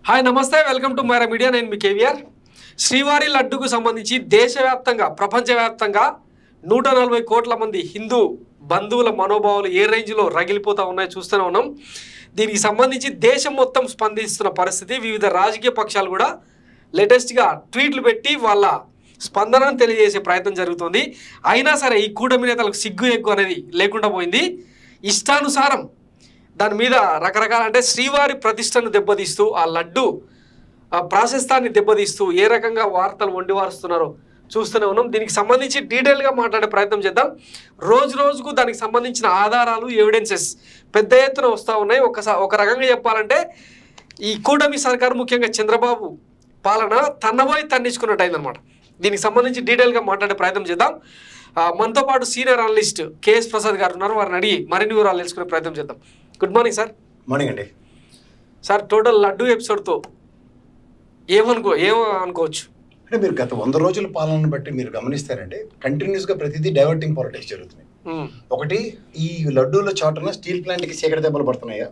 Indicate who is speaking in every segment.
Speaker 1: Hi నమస్తే welcome to Myra media. నేను మీ కేవీఆర్. శ్రీవారి లడ్డుకు సంబంధించి దేశవ్యాప్తంగా ప్రపంచవ్యాప్తంగా 140 కోట్ల మంది హిందూ బంధువుల మనోభావాలు ఏ రేంజ్లో రగిలిపోతూ ఉన్నాయో చూస్తూనే ఉన్నాం. దీనికి సంబంధించి దేశం మొత్తం స్పందిస్తున్న పరిస్థితి. వివిధ రాజకీయ పక్షాలు కూడా లేటెస్ట్గా ట్వీట్లు పెట్టి వాళ్ళ స్పందనను తెలియజేసే ప్రయత్నం జరుగుతుంది. అయినా సరే ఈ కూటమి నేతలకు సిగ్గు ఎగ్గు అనేది లేకుండా పోయింది. ఇష్టానుసారం దాని మీద రకరకాల అంటే శ్రీవారి ప్రతిష్టను దెబ్బతీస్తూ ఆ లడ్డు ప్రాశస్తాన్ని దెబ్బతీస్తూ ఏ రకంగా వార్తలు వండివారుస్తున్నారో చూస్తూనే ఉన్నాం. దీనికి సంబంధించి డీటెయిల్గా మాట్లాడే ప్రయత్నం చేద్దాం. రోజు రోజుకు దానికి సంబంధించిన ఆధారాలు ఎవిడెన్సెస్ పెద్ద ఎత్తున వస్తూ ఉన్నాయి. ఒక రకంగా చెప్పాలంటే ఈ కూటమి సర్కారు ముఖ్యంగా చంద్రబాబు పాలన తన్నబోయి తన్నించుకున్నట్టు అయిందనమాట. దీనికి సంబంధించి డీటెయిల్గా మాట్లాడే ప్రయత్నం చేద్దాం. మనతో పాటు సీనియర్ అనలిస్ట్ కేఎస్ ప్రసాద్ గారు ఉన్నారు. వారిని అడిగి మరిన్ని వివరాలు తెలుసుకునే ప్రయత్నం చేద్దాం. Good morning sir.
Speaker 2: మార్నింగ్ అండి.
Speaker 1: సార్ టోటల్ లడ్డు ఎపిసోడ్తో ఏమనుకోవచ్చు
Speaker 2: అంటే మీరు గత 100 రోజుల పాలనను బట్టి మీరు గమనిస్తారండి, కంటిన్యూస్గా ప్రతిదీ డైవర్టింగ్ పాలిటిక్స్ జరుగుతున్నాయి. ఒకటి, ఈ లడ్డూల చాటున స్టీల్ ప్లాంట్కి చీకటి దెబ్బలు పడుతున్నాయా?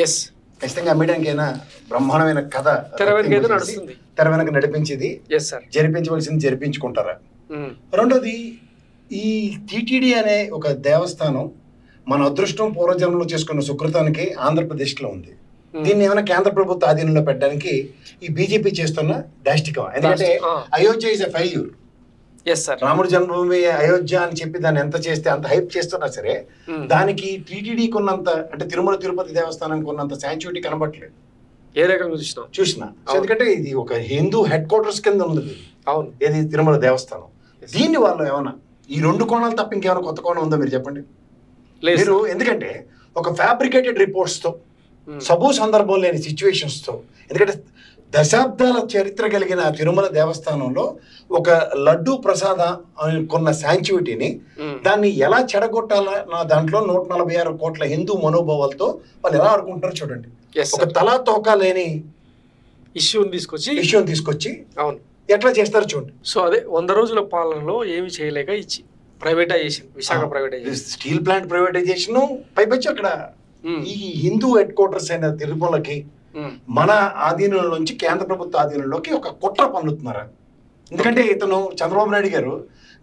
Speaker 1: ఎస్,
Speaker 2: ఖచ్చితంగా అమ్మడానికైనా బ్రహ్మాండమైన కథ తెర వెనక నడిపించేది జరిపించవలసింది జరిపించుకుంటారా? రెండోది, ఈ టీటీడీ అనే ఒక దేవస్థానం మన అదృష్టం పూర్వజన్మలో చేసుకున్న సుకృతానికి ఆంధ్రప్రదేశ్లో ఉంది. దీన్ని ఏమైనా కేంద్ర ప్రభుత్వ ఆధీనంలో పెట్టడానికి ఈ బీజేపీ చేస్తున్న దాష్టికం. ఎందుకంటే అయోధ్య ఇస్ ఎ ఫెయిల్యూర్. రాముడి జన్మభూమి అయోధ్య అని చెప్పి దాన్ని ఎంత చేస్తే అంత హైప్ చేస్తున్నా సరే దానికి టీటీడీకి ఉన్నంత అంటే తిరుమల తిరుపతి దేవస్థానానికి ఉన్నంత శాంచురిటీ కనబడట్లేదు.
Speaker 1: ఏ రకంగా
Speaker 2: చూసినా. ఎందుకంటే ఇది ఒక హిందూ హెడ్ క్వార్టర్స్ కింద ఉంది. అవును, ఏది తిరుమల దేవస్థానం. దీన్ని వాళ్ళు ఏమన్నా ఈ 2 కోణాలు తప్ప ఇంకేమైనా కొత్త కోణం ఉందో మీరు చెప్పండి. మీరు ఎందుకంటే ఒక ఫ్యాబ్రికేటెడ్ రిపోర్ట్స్తో సబూ సందర్భం లేని సిచ్యువేషన్స్తో, ఎందుకంటే దశాబ్దాల చరిత్ర కలిగిన తిరుమల దేవస్థానంలో ఒక లడ్డూ ప్రసాద కొన్న శాంచురిటీని దాన్ని ఎలా చెడగొట్టాలా నా దాంట్లో 146 కోట్ల హిందూ మనోభావాలతో వాళ్ళు ఎలా ఆడుకుంటారో చూడండి. ఒక తలా తోకా లేని
Speaker 1: ఇష్యూని
Speaker 2: తీసుకొచ్చి
Speaker 1: అవును
Speaker 2: ఎట్లా చేస్తారు చూడండి.
Speaker 1: సో అదే 100 రోజుల పాలనలో ఏమి చేయలేక ఇచ్చి privatisation, Visakha privatisation,
Speaker 2: steel plant privatisation, పైపచ్చి అక్కడ ఈ హిందూ హెడ్ క్వార్టర్స్ అయిన తిరుమలకి మన ఆధీనంలో నుంచి కేంద్ర ప్రభుత్వ ఆధీనంలోకి ఒక కుట్ర పన్నుతున్నారా? ఎందుకంటే ఇతను చంద్రబాబు నాయుడు గారు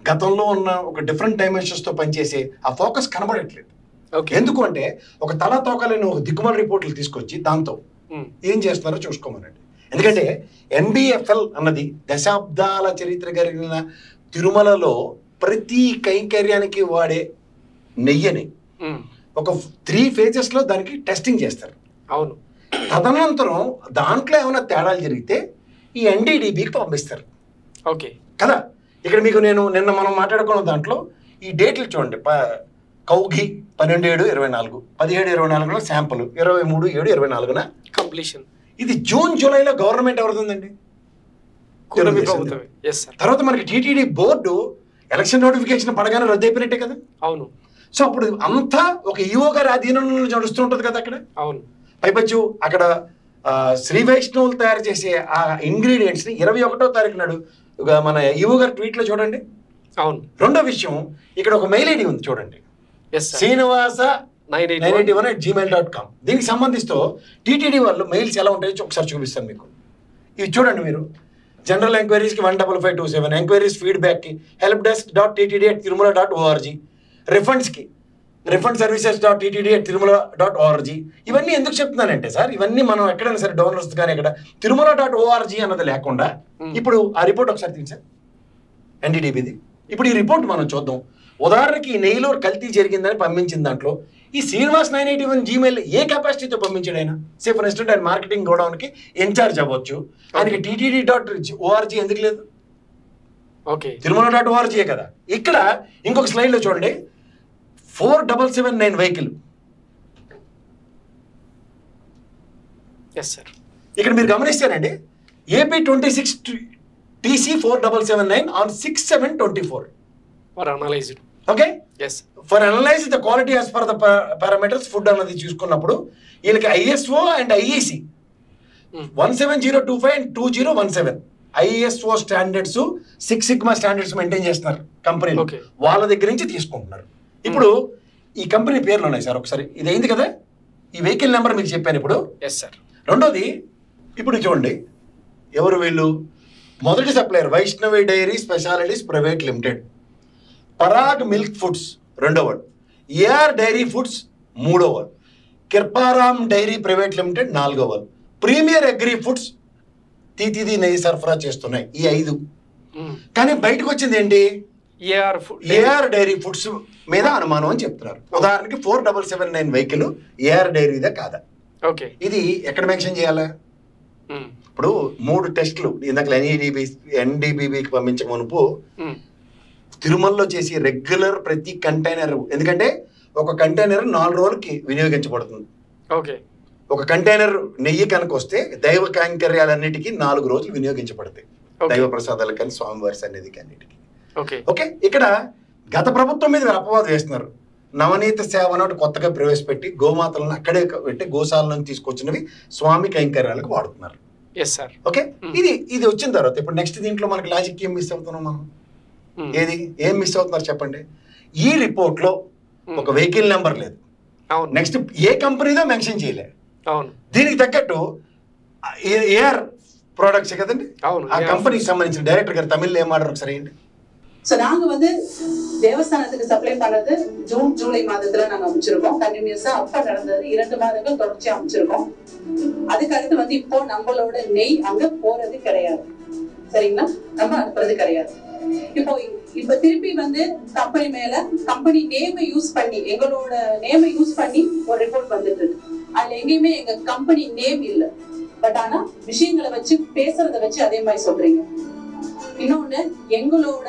Speaker 2: గతంలో ఉన్న ఒక డిఫరెంట్ డైమెన్షన్స్ తో పనిచేసే ఆ ఫోకస్ కనబడట్లేదు. ఎందుకు అంటే ఒక తలా తోకాలని ఒక దిక్కుమాల రిపోర్ట్లు తీసుకొచ్చి దాంతో ఏం చేస్తున్నారో చూసుకోమనండి. ఎందుకంటే NBFL అన్నది దశాబ్దాల చరిత్ర కలిగిన తిరుమలలో ప్రతి కైంకర్యానికి వాడే నెయ్యని ఒక 3 phases దానికి టెస్టింగ్ చేస్తారు.
Speaker 1: అవును,
Speaker 2: తదనంతరం దాంట్లో ఏమైనా తేడాలు జరిగితే ఈ NDDBకి పంపిస్తారు.
Speaker 1: ఓకే
Speaker 2: కదా. ఇక్కడ మీకు నేను నిన్న మనం మాట్లాడుకున్న దాంట్లో ఈ డేట్లు చూడండి. కౌఘి 12/7/24, 17/24 శాంపుల్, 23/7/24
Speaker 1: కంప్లీషన్.
Speaker 2: ఇది జూన్ జూలైలో గవర్నమెంట్ ఎవరిదండి? తర్వాత మనకి టీటీడీ బోర్డు ఎలక్షన్ నోటిఫికేషన్ పడగానే రద్దు అయిపోయినట్టే కదా.
Speaker 1: అవును.
Speaker 2: సో అప్పుడు అంతా ఒక ఈఓ గారి ఆధీనంలో నడుస్తూ ఉంటుంది కదా అక్కడ.
Speaker 1: అవును.
Speaker 2: పైపచ్చు అక్కడ శ్రీ వైష్ణవులు తయారు చేసే ఆ ఇంగ్రీడియంట్స్ ని 21వ తారీఖు నాడు మన ఈఓ గారి ట్వీట్ లో చూడండి.
Speaker 1: అవును.
Speaker 2: రెండో విషయం, ఇక్కడ ఒక మెయిల్ ఐడి ఉంది చూడండి, Srinivasa981@gmail.com. దీనికి సంబంధిస్తూ టీటీడీ వాళ్ళు మెయిల్స్ ఎలా ఉంటాయో ఒకసారి చూపిస్తాను మీకు. ఇవి చూడండి మీరు. జనరల్ ఎంక్వైరీస్కి 15527, ఎంక్వైరీస్ ఫీడ్బ్యాక్కి helpdesk.ttd@tirumala.org, రిఫండ్స్కి refundservices.ttd@tirumala.org. ఇవన్నీ ఎందుకు చెప్తున్నానంటే సార్, ఇవన్నీ మనం ఎక్కడైనా సరే డౌన్లోడ్స్ కానీ ఇక్కడ tirumala.org అన్నది లేకుండా ఇప్పుడు ఆ రిపోర్ట్ ఒకసారి తీయండి సార్, NDDBది. ఇప్పుడు ఈ రిపోర్ట్ మనం చూద్దాం. ఉదాహరణకి ఈ నెయ్యిలో కల్తీ జరిగిందని పంపించిన దాంట్లో ఈ Srinivas981 జీమెయిల్ ఏ కెపాసిటీతో పంపించాడు ఆయన? సే ఫర్ ఇన్స్టెంట్ ఆయన మార్కెటింగ్ గోడౌన్కి ఇన్ఛార్జ్ అవ్వచ్చు, ఆయనకి ttd.org ఎందుకు లేదు?
Speaker 1: ఓకే,
Speaker 2: తిరుమల.org కదా. ఇక్కడ ఇంకొక స్లైడ్లో చూడండి, 4779 వెహికల్. ఇక్కడ మీరు గమనిస్తేనండి, AP 26 TC 4779 on 6/7/24
Speaker 1: for analysed.
Speaker 2: Okay, for analyse the quality as per the parameters food అన్నది చూసుకున్నప్పుడు వీళ్ళకి ISO and IEC 17025 and 2017 ISO standards, 6 Sigma standards maintain చేస్తున్నారు కంపెనీలు. వాళ్ళ దగ్గర నుంచి తీసుకుంటున్నారు. ఇప్పుడు ఈ కంపెనీ పేర్లు ఉన్నాయి సార్, ఒకసారి ఇది అయింది కదా, ఈ వెహికల్ నెంబర్ మీకు చెప్పాను ఇప్పుడు.
Speaker 1: Yes sir.
Speaker 2: రెండోది ఇప్పుడు చూడండి ఎవరు వీళ్ళు. మొదటి supplier Vaishnavi dairy specialities private limited, Parag milk foods రెండోవాడు, ఏఆర్ డైరీ ఫుడ్స్ మూడోవాడు, కిర్పారామ్ డైరీ ప్రైవేట్ లిమిటెడ్ నాలుగోవాడు, ప్రీమియర్ అగ్రి ఫుడ్స్ తీతిది నెయ్యి సరఫరా చేస్తున్నాయి ఈ 5. కానీ బయటకు వచ్చింది ఏంటి, ఏఆర్ డైరీ ఫుడ్స్ మీద అనుమానం అని చెప్తున్నారు. ఉదాహరణకి 4779 వెహికల్ ఏఆర్ డైరీదే కాదా, ఇది ఎక్కడ మెన్షన్ చేయాలా? ఇప్పుడు 3 టెస్టులు ఇందాక ఎన్డీబీబీకి పంపించే మునుపు తిరుమలలో చేసి రెగ్యులర్ ప్రతి కంటైనర్, ఎందుకంటే ఒక కంటైనర్ 4 రోజులకి వినియోగించబడుతుంది. ఒక కంటైనర్ నెయ్యి కనుక వస్తే దైవ కైంకర్యాలన్నిటికీ 4 రోజులు వినియోగించబడతాయి, దైవ ప్రసాదాలు కానీ స్వామివారి సన్నిధికి అన్నిటికీ. ఓకే, ఇక్కడ గత ప్రభుత్వం మీద అపవాదం వేస్తున్నారు. నవనీత సేవ అన్నట్టు కొత్తగా ప్రవేశపెట్టి గోమాతలను అక్కడే పెట్టి గోశాల నుంచి తీసుకొచ్చినవి స్వామి కైంకర్యాలకు వాడుతున్నారు. ఓకే, ఇది వచ్చిన తర్వాత ఇప్పుడు నెక్స్ట్ దీంట్లో మనకి లాజిక్ ఏం మిస్ అవుతున్నాం మనం, ఏం మిస్ అవుతున్నారు చెప్పండి. ఈ రిపోర్ట్ లో ఒక వెహికల్ నెంబర్ లేదు, నెక్స్ట్ ఏ కంపెనీదో మెన్షన్ చేయలేదు. దీనికి తగ్గట్టు ఏఆర్ ப்ராடக்ட்ஸ் కదండి, ఆ కంపెనీకి సంబంధించిన డైరెక్టర్ గారు తమిళ్లో ఏం మాట్లాడారు ఒకసారి ఏంటి.
Speaker 3: ஸோ நாங்கள் வந்து தேவஸ்தானத்துக்கு சப்ளை பண்ணது ஜூன் ஜூலை மாதத்துல நாங்கள் அமைச்சிருக்கோம். கண்டினியூஸா அப்ப நடந்தது 2 மாதங்கள் தொடர்ச்சியா அமைச்சிருக்கோம். அதுக்கடுத்து வந்து இப்போ நம்மளோட நெய் அங்க போறது கிடையாது, சரிங்களா, நம்ம அனுப்புறது கிடையாது. இப்போ திருப்பி வந்து கம்பெனி மேல கம்பெனி நேமை யூஸ் பண்ணி எங்களோட நேமை யூஸ் பண்ணி ஒரு ரிப்போர்ட் வந்துட்டு இருக்கு. அதுல எங்கேயுமே எங்க கம்பெனி நேம் இல்ல, பட் ஆனா விஷயங்களை வச்சு பேசுறத வச்சு அதே மாதிரி சொல்றீங்க. இன்னொன்னு, எங்களோட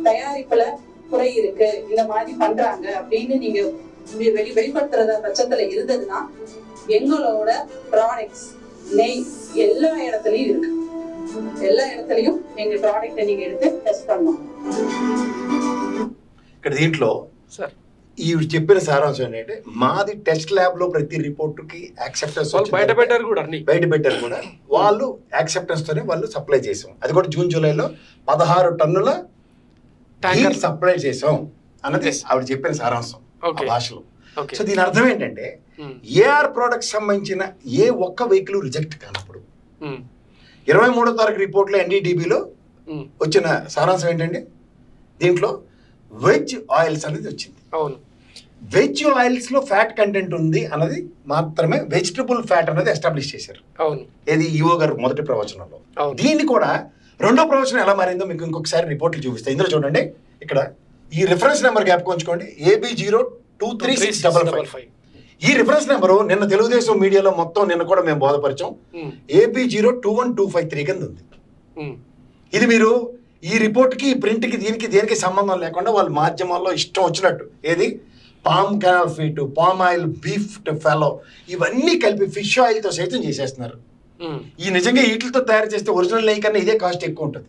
Speaker 3: தயாரிப்புல குறை இருக்கு, இந்த மாதிரி பண்றாங்க அப்படின்னு நீங்க வெளிப்படுத்துறத பட்சத்துல இருந்ததுன்னா எங்களோட ப்ராடக்ட்ஸ் நெய் எல்லா இடத்துலயும் இருக்கு, எல்லா இடத்துலயும் எங்க ப்ராடக்ட்டை நீங்க எடுத்து டெஸ்ட் பண்ணலாம்.
Speaker 2: ఇక్కడ దీంట్లో సార్ ఈ చెప్పిన సారాంశం ఏంటంటే మాది టెస్ట్ ల్యాబ్ లో ప్రతి రిపోర్టుకి యాక్సెప్టెన్స్
Speaker 1: బయట పెట్టారు
Speaker 2: కూడా వాళ్ళు యాక్సెప్టెన్స్ తోనే వాళ్ళు సప్లై చేసాం. అది కూడా జూన్ జూలైలో 16 టన్నుల ట్యాంకర్ సప్లై చేసాం అన్నది ఆవిడ చెప్పిన సారాంశం భాషలో. సో దీని అర్థం ఏంటంటే ఏఆర్ ప్రోడక్ట్స్ సంబంధించిన ఏ ఒక్క వెహికల్ రిజెక్ట్ కానప్పుడు 23వ తారీఖు రిపోర్ట్లో ఎన్డీడీబీలో వచ్చిన సారాంశం ఏంటంటే దీంట్లో వెజ్ ఆయిల్స్ అనేది వచ్చింది. వెజ్ ఆయిల్స్ లో ఫ్యాట్ కంటెంట్ ఉంది అన్నది మాత్రమే వెజిటబుల్ ఫ్యాట్ అనేది ఎస్టాబ్లిష్ చేశారు. ఏది ఈఓ గారు మొదటి ప్రవచనంలో. దీన్ని కూడా రెండో ప్రవచనం ఎలా మారిందో మీకు ఇంకొకసారి రిపోర్ట్లు చూపిస్తాయి. ఇందులో చూడండి, ఇక్కడ ఈ రిఫరెన్స్ నెంబర్ జ్ఞాపకం ఉంచుకోండి, AB02365. ఈ రిఫరెన్స్ నెంబరు నిన్న తెలుగుదేశం మీడియాలో మొత్తం నిన్న కూడా మేము బోధపరిచాం. AB02125 కింద ఉంది. ఇది మీరు ఈ రిపోర్ట్కి ప్రింట్కి దీనికి దేనికి సంబంధం లేకుండా వాళ్ళు మాధ్యమాల్లో ఇష్టం వచ్చినట్టు ఏది palm canal feet, palm oil, beef fellow ఇవన్నీ కలిపి ఫిష్ ఆయిల్తో సైతం చేసేస్తున్నారు. ఈ నిజంగా వీటితో తయారు చేస్తే ఒరిజినల్ నెయ్యి కన్నా ఇదే కాస్ట్ ఎక్కువ ఉంటుంది.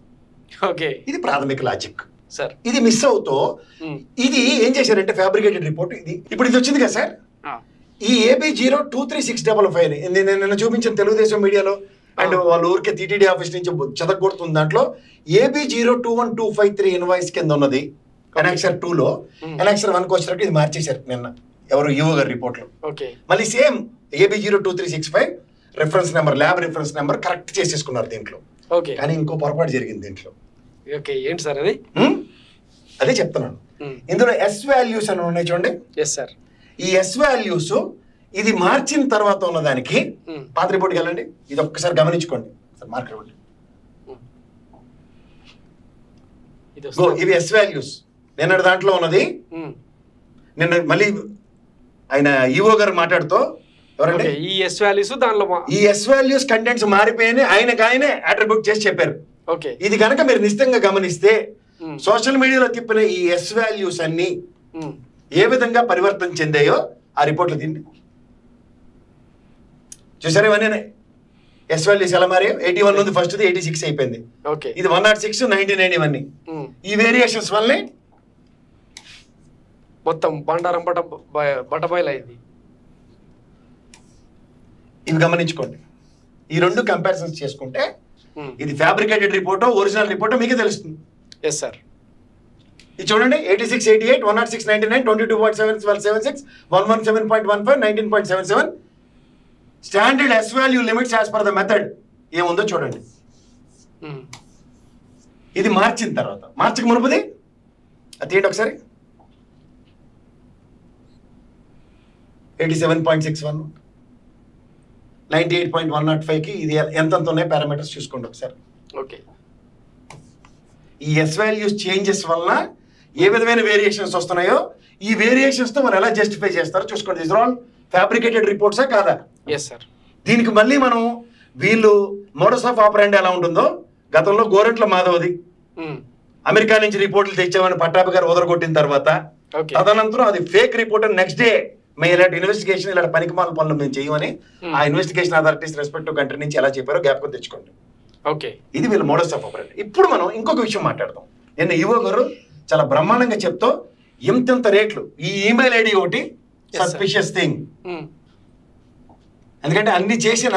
Speaker 2: ఇది ప్రాథమిక లాజిక్. ఇది మిస్ అవుతూ ఇది ఏం చేశారంటే ఫ్యాబ్రికేటెడ్ రిపోర్ట్. ఇది ఇప్పుడు ఇది వచ్చింది కదా సార్, ఈ AB02365 నిన్న చూపించిన తెలుగుదేశం మీడియాలో అండ్ వాళ్ళ ఊరికే టీటీడీ ఆఫీస్ నుంచి చెదగొడుతుంది. దాంట్లో AB02125 ఇన్వాయిస్ కింద ఉన్నది ఎనాక్సర్ 2లో, ఎనాక్సర్ 1కి వచ్చేటప్పుడు ఇది మార్చేశారు నిన్న ఎవరు ఈఓ గారి రిపోర్ట్లో. మళ్ళీ same AB02365 reference number, lab reference number correct చేసేసుకున్నారు దీంట్లో. కానీ ఇంకో పొరపాటు జరిగింది దీంట్లో.
Speaker 1: ఏంటి సార్ అది?
Speaker 2: అదే చెప్తున్నాను. ఇందులో ఎస్ వాల్యూస్ అని ఉన్నాయి చూడండి. ఈ ఎస్ వాల్యూస్ ఇది మార్చిన తర్వాత ఉన్నదానికి పాత రిపోర్ట్కి వెళ్ళండి, ఇది ఒక్కసారి గమనించుకోండి సార్. మార్కర్ ఇవ్వండి. ఇవి ఎస్ వాల్యూస్ నిన్నటి దాంట్లో ఉన్నది. నిన్న మళ్ళీ ఆయన ఈఓ గారు మాట్లాడుతూ ఎవరంటే
Speaker 1: ఈ ఎస్ వాల్యూస్ దానిలో
Speaker 2: ఈ ఎస్ వాల్యూస్ కంటెంట్స్ మారిపోయాయని ఆయనే అట్రిబ్యూట్ చేసి చెప్పారు. ఇది కనుక మీరు నిశ్చితంగా గమనిస్తే సోషల్ మీడియాలో తిప్పిన ఈ ఎస్ వాల్యూస్ అన్ని ఏ విధంగా పరివర్తన చెందాయో ఆ రిపోర్ట్లు తిండి చూసారు. ఇవన్నీ ఎస్ వాల్యూస్ ఎలా మారాయో 81 ఉంది, ఫస్ట్ 86 అయిపోయింది. ఇది 106, 99 ఇవన్నీ ఈ వేరియేషన్స్ వల్లనే
Speaker 1: మొత్తం బండారం బట్టబయలైంది.
Speaker 2: ఇవి గమనించుకోండి. ఈ రెండు కంపారిజన్స్ చేసుకుంటే ఇది ఫ్యాబ్రికేటెడ్ రిపోర్టో ఒరిజినల్ రిపోర్టో మీకే తెలుస్తుంది. ఇది చూడండి, 86, 88, 106, 99, 22.7, 12.76, 117.15, 19.77 standard S value limits as per the method ఏముందో చూడండి. ఇది మార్చిన తర్వాత మార్చక మునుపుది అది తీయండి ఒకసారి. 87.61, 98.105కి ఇది ఎంతంత ఉన్నాయి పారామీటర్స్ చూసుకోండి ఒకసారి.
Speaker 1: ఓకే,
Speaker 2: ఈ ఎస్ వాల్యూస్ చేంజెస్ వలన ఏ విధమైన వేరియేషన్స్ వస్తున్నాయో ఈ వేరియేషన్స్తో మనం ఎలా జస్టిఫై చేస్తారో చూసుకోండి. దీస్ ఆర్ ఆల్ ఫ్యాబ్రికేటెడ్ రిపోర్ట్సా కాదా?
Speaker 1: Yes sir.
Speaker 2: దీనికి మళ్ళీ మనం వీళ్ళు మోడస్ ఆఫ్ ఆపరెండి ఎలా ఉంటుందో గతంలో గోరంట్ల మాధవది అమెరికా నుంచి రిపోర్ట్లు తెచ్చామని పట్టాభి గారు వదలగొట్టిన తర్వాత తదనంతరం అది ఫేక్ రిపోర్ట్ అని నెక్స్ట్ డే మేము ఇలాంటి ఇన్వెస్టిగేషన్ ఇలాంటి పనికిమాల పనులు మేము చేయమని ఆ ఇన్వెస్టిగేషన్ అథారిటీస్ రెస్పెక్టివ్ కంట్రీ నుంచి ఎలా చెప్పారో జ్ఞాపకం తెచ్చుకోండి.
Speaker 1: ఓకే,
Speaker 2: ఇది వీళ్ళ మోడస్ ఆఫ్ ఆపరెండి. ఇప్పుడు మనం ఇంకొక విషయం మాట్లాడదాం. నిన్న ఈవో గారు చాలా బ్రహ్మాండంగా చెప్తూ ఇంత రేట్లు ఈ ఈమెయిల్ ఐడి ఒకటి సస్పిషియస్ థింగ్. ఎందుకంటే అన్ని చేసిన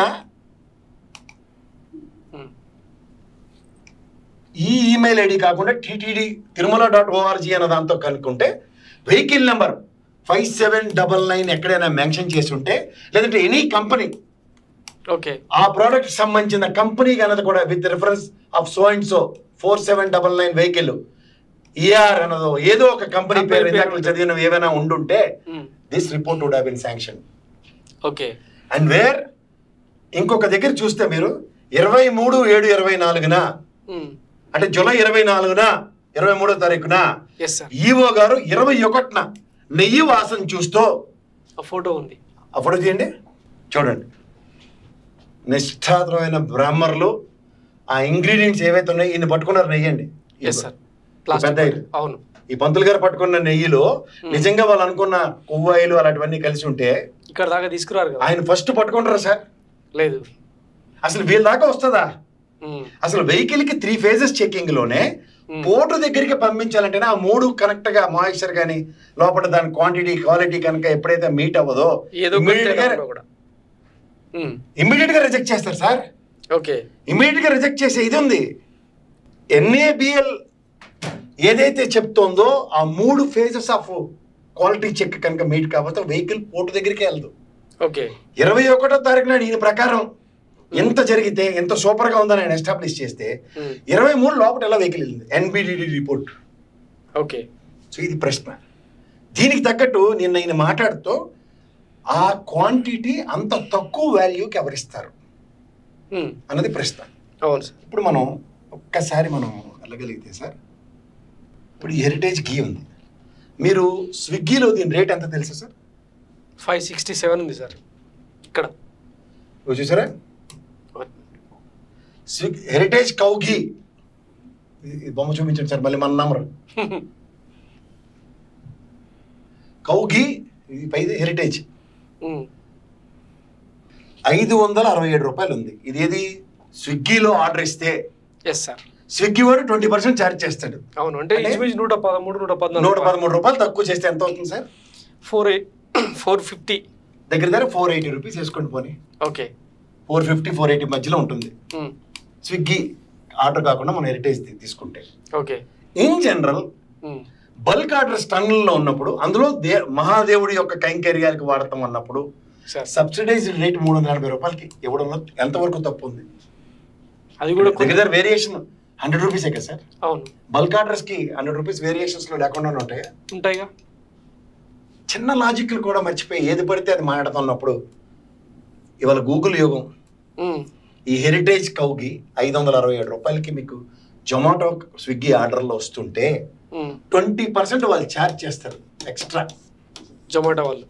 Speaker 2: ఈ ఈమెయిల్ ఐడి కాకుండా టీటీడీ తిరుమల.org అన్న దాంతో కనుక్కుంటే వెహికల్ నెంబర్ 5799 ఎక్కడైనా మెన్షన్ చేసి ఉంటే లేదంటే ఎనీ కంపెనీ
Speaker 1: ఓకే
Speaker 2: ఆ ప్రోడక్ట్ సంబంధించిన కంపెనీ అన్నది కూడా with reference of so and so 4799 vehicle ER అన్నదో ఏదో ఒక కంపెనీ పేరు ఇందాక చదివినవి ఏమైనా ఉండుంటే this report would have been sanction.
Speaker 1: Okay,
Speaker 2: and where ఇంకొక దగ్గర చూస్తే మీరు 23/7/24న అంటే జూలై 24న 23వ తారీఖున ఈవో గారు 21న నెయ్యి వాసన చూస్తూ
Speaker 1: ఫోటో ఉంది.
Speaker 2: ఆ ఫోటో తీయండి చూడండి. నిష్ఠాతమైన బ్రాహ్మణులు ఆ ఇంగ్రీడియంట్స్ ఏవైతే ఉన్నాయో ఈయన పట్టుకున్నారు నెయ్యండి పెద్ద.
Speaker 1: అవును,
Speaker 2: ఈ పంతులు గారు పట్టుకున్న నెయ్యిలో నిజంగా వాళ్ళు అనుకున్న కొవ్వాయిలు అలాంటివన్నీ కలిసి ఉంటే
Speaker 1: ఇక్కడ దాకా తీసుకురారు కదా.
Speaker 2: ఆయన ఫస్ట్ పట్టుకుంటారా సార్?
Speaker 1: లేదు.
Speaker 2: అసలు వీళ్ళ దాకా వస్తుందా? అసలు వెహికల్ కి 3 phases చెకింగ్ లోనే పోర్టు దగ్గరికి పంపించాలంటేనే ఆ 3 కరెక్ట్ గా మాయిశ్చర్ కానీ లోపల దాని క్వాంటిటీ క్వాలిటీ కనుక ఎప్పుడైతే మీట్ అవ్వదో ఇమ్మీడియట్ గా రిజెక్ట్ చేస్తారు సార్.
Speaker 1: ఓకే,
Speaker 2: ఇమ్మీడియట్ గా రిజెక్ట్ చేసే ఇది ఉంది. ఎన్ఏబిఎల్ ఏదైతే చెప్తోందో ఆ 3 phases ఆఫ్ క్వాలిటీ చెక్ కనుక మీట్ కాకపోతే వెహికల్ పోర్టు దగ్గరికి వెళ్ళదు.
Speaker 1: ఓకే,
Speaker 2: 21వ తారీఖు నాడు ఈయన ప్రకారం ఎంత జరిగితే ఎంత సూపర్ గా ఉందని ఆయన ఎస్టాబ్లిష్ చేస్తే 23 లోపల ఎలా వెహికల్ వెళ్ళింది ఎన్బిడిడి రిపోర్ట్.
Speaker 1: ఓకే,
Speaker 2: సో ఇది ప్రశ్న. దీనికి తగ్గట్టు నిన్న ఈయన మాట్లాడుతూ ఆ క్వాంటిటీ అంత తక్కువ వాల్యూకి ఎవరిస్తారు అన్నది ప్రశ్న.
Speaker 1: అవును సార్.
Speaker 2: ఇప్పుడు మనం ఒక్కసారి మనం వెళ్ళగలిగితే సార్, ఇప్పుడు ఈ హెరిటేజ్ ఘీ ఉంది. మీరు స్విగ్గీలో దీని రేట్ ఎంత తెలుసా సార్?
Speaker 1: 567 ఉంది సార్ ఇక్కడ.
Speaker 2: చూసారా హెరిటేజ్ కౌ ఘీ బొమ్మ చూపించండి సార్ మళ్ళీ మన నంబర్. కౌ ఘీ ఇది హెరిటేజ్ 567 రూపాయలు ఉంది. ఇది ఏది స్విగ్గీలో ఆర్డర్ ఇస్తే స్విగ్గీ వాడు 20% ఛార్జ్ చేస్తాడు.
Speaker 1: అవును, అంటే 113
Speaker 2: రూపాయలు తక్కువ చేస్తే ఎంత అవుతుంది సార్?
Speaker 1: 450
Speaker 2: దగ్గర 480 రూపీస్ వేసుకోండి పోనీ.
Speaker 1: ఓకే,
Speaker 2: 450 480 మధ్యలో ఉంటుంది స్విగ్గీ ఆర్డర్ కాకుండా మనం హెరిటేజ్ తీసుకుంటే.
Speaker 1: Okay,
Speaker 2: in general bulk orders టన్నుల్లో ఉన్నప్పుడు అందులో మహాదేవుడి యొక్క కైంకర్యాలకు వాడతాం అన్నప్పుడు సబ్సిడైజ్డ్ రేట్ 380 రూపాయలకి ఇవ్వడంలో ఎంతవరకు తప్పు ఉంది?
Speaker 1: అది కూడా
Speaker 2: దగ్గర వేరియేషన్ 100 రూపీసే కదా సార్?
Speaker 1: అవును,
Speaker 2: బల్క్ ఆర్డర్స్ కి 100 రూపీస్ వేరియేషన్స్ లో లేకుండా
Speaker 1: ఉంటాయిగా.
Speaker 2: చిన్న లాజిక్లు కూడా మర్చిపోయి ఏది పడితే అది మాట్లాడుతున్నప్పుడు ఇవాళ గూగుల్ యుగం. ఈ హెరిటేజ్ కౌకి 567 రూపాయలకి మీకు జొమాటో స్విగ్గీ ఆర్డర్లో వస్తుంటే 20% వాళ్ళు ఛార్జ్ చేస్తారు ఎక్స్ట్రా
Speaker 1: జొమాటో వాళ్ళు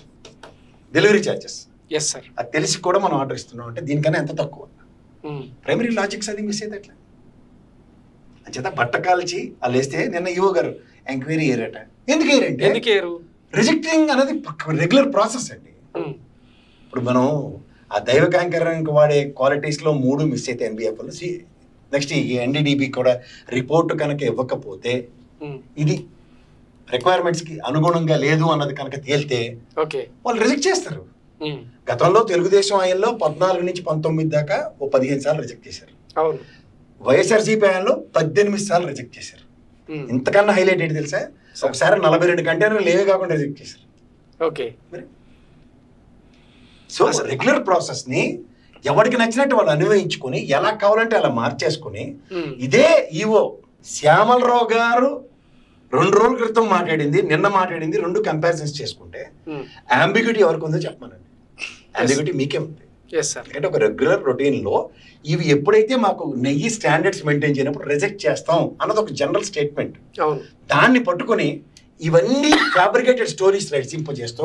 Speaker 2: డెలివరీ ఛార్జెస్.
Speaker 1: Yes sir.
Speaker 2: అది తెలిసి కూడా మనం ఆర్డర్ ఇస్తున్నాం అంటే దీనికన్నా ఎంత తక్కువ? ప్రైమరీ లాజిక్స్ అది మిస్ అయితే ఎట్లా? అంచేత బట్ట కాల్చి వాళ్ళు వేస్తే నిన్న ఈవో గారు ఎంక్వైరీ ఏరట. ఎందుకు ఏరు? రిజెక్టింగ్ అనేది రెగ్యులర్ ప్రాసెస్ అండి. ఇప్పుడు మనం ఆ దైవ కాంకర్యానికి వాడే క్వాలిటీస్లో 3 మిస్ అయితే ఎన్బిఎఫ్లో నెక్స్ట్ ఈ ఎన్డీడీబీ కూడా రిపోర్ట్ కనుక ఇవ్వకపోతే ఇది రిక్వైర్మెంట్స్కి అనుగుణంగా లేదు అన్నది కనుక తేలితే వాళ్ళు రిజెక్ట్ చేస్తారు. గతంలో తెలుగుదేశం ఆయనలో 14 నుంచి 19 దాకా 15 సార్లు రిజెక్ట్ చేశారు. వైఎస్ఆర్సీపీ ఆయనలో 18 సార్లు రిజెక్ట్ చేశారు. ఇంతకన్నా హైలైట్ ఏంటి తెలుసా? ఒకసారి 42 కంటైనర్లు లేవే కాకుండా రిజెక్ట్ చేశారు.
Speaker 1: ఓకే,
Speaker 2: సో రెగ్యులర్ ప్రాసెస్ ని ఎవరికి నచ్చినట్టు వాళ్ళు అన్వయించుకొని ఎలా కావాలంటే అలా మార్చేసుకుని ఇదే ఈవో శ్యామలరావు గారు 2 రోజుల క్రితం మాట్లాడింది, నిన్న మాట్లాడింది, 2 కంపారిజన్స్ చేసుకుంటే అంబిగ్యూటీ ఎవరికి ఉందో చెప్పమనండి. అంబిగ్యూటీ మీకే ఉంది. ఎందుకంటే ఒక రెగ్యులర్ రొటీన్లో ఇవి ఎప్పుడైతే మాకు నెయ్యి స్టాండర్డ్స్ మెయింటైన్ చేయనప్పుడు రిజెక్ట్ చేస్తాం అన్నది ఒక జనరల్ స్టేట్మెంట్. దాన్ని పట్టుకుని ఇవన్నీ ఫ్యాబ్రికేటెడ్ స్టోరీస్ సింపజేస్తూ